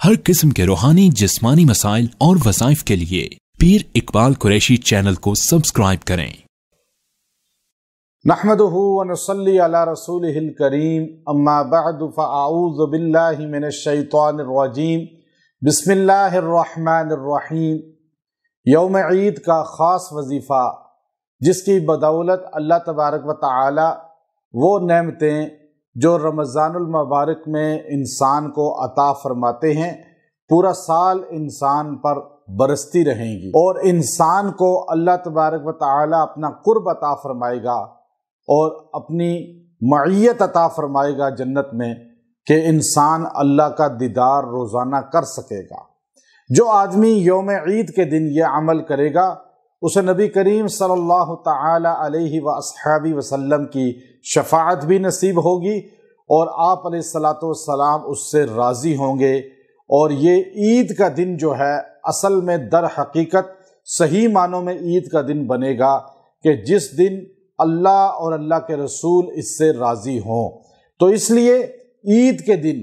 ہر قسم کے روحانی جسمانی مسائل اور وظائف کے لیے پیر اقبال قریشی چینل کو سبسکرائب کریں۔ نحمدہ ونصلی علی رسولہ الکریم، اما بعد فاعوذ باللہ من الشیطان الرجیم، بسم اللہ الرحمن الرحیم۔ یوم عید کا خاص وظیفہ جس کی بدولت اللہ تبارک و تعالی وہ نعمتیں جو رمضان المبارک میں انسان کو عطا فرماتے ہیں پورا سال انسان پر برستی رہیں گی، اور انسان کو اللہ تبارک و تعالی اپنا قرب عطا فرمائے گا اور اپنی معیت عطا فرمائے گا جنت میں، کہ انسان اللہ کا دیدار روزانہ کر سکے گا۔ جو آدمی یوم عید کے دن یہ عمل کرے گا اسے نبی کریم صلی اللہ تعالی علیہ وآلہ وسلم کی شفاعت بھی نصیب ہوگی، اور آپ علیہ السلام اس سے راضی ہوں گے۔ اور یہ عید کا دن جو ہے اصل میں در حقیقت صحیح معنوں میں عید کا دن بنے گا کہ جس دن اللہ اور اللہ کے رسول اس سے راضی ہوں۔ تو اس لیے عید کے دن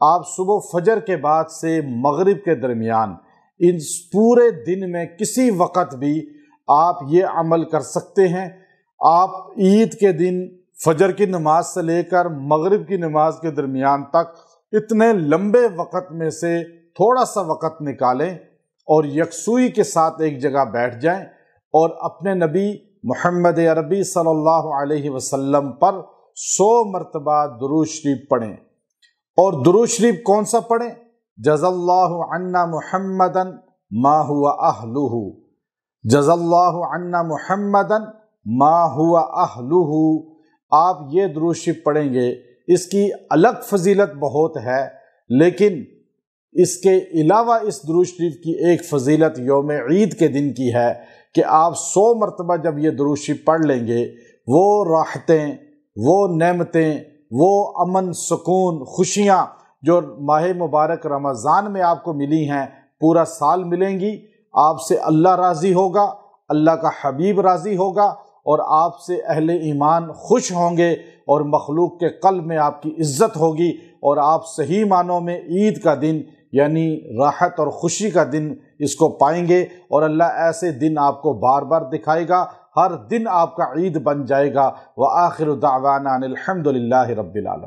آپ صبح فجر کے بعد سے مغرب کے درمیان اس پورے دن میں کسی وقت بھی آپ یہ عمل کر سکتے ہیں۔ آپ عید کے دن فجر کی نماز سے لے کر مغرب کی نماز کے درمیان تک اتنے لمبے وقت میں سے تھوڑا سا وقت نکالیں اور یکسوئی کے ساتھ ایک جگہ بیٹھ جائیں اور اپنے نبی محمد عربی صلی اللہ علیہ وسلم پر 100 مرتبہ درود شریف پڑھیں۔ اور درود شریف کون سا پڑھیں؟ جزا اللہ عنا محمدا ما هو اہلہ، جزا اللہ عنا محمدا ما هو اہلہ۔ آپ یہ درود شریف پڑھیں گے، اس کی الگ فضیلت بہت ہے، لیکن اس کے علاوہ اس درود شریف کی ایک فضیلت یوم عید کے دن کی ہے کہ آپ 100 مرتبہ جب یہ درود شریف پڑھ لیں گے، وہ راحتیں، وہ نعمتیں، وہ امن، سکون، خوشیاں جو ماہ مبارک رمضان میں آپ کو ملی ہیں پورا سال ملیں گی۔ آپ سے اللہ راضی ہوگا، اللہ کا حبیب راضی ہوگا، اور آپ سے اہل ایمان خوش ہوں گے، اور مخلوق کے قلب میں آپ کی عزت ہوگی، اور آپ صحیح معنوں میں عید کا دن یعنی راحت اور خوشی کا دن اس کو پائیں گے، اور اللہ ایسے دن آپ کو بار بار دکھائے گا، ہر دن آپ کا عید بن جائے گا۔ وآخر دعوانا ان الحمد للہ رب العالمین۔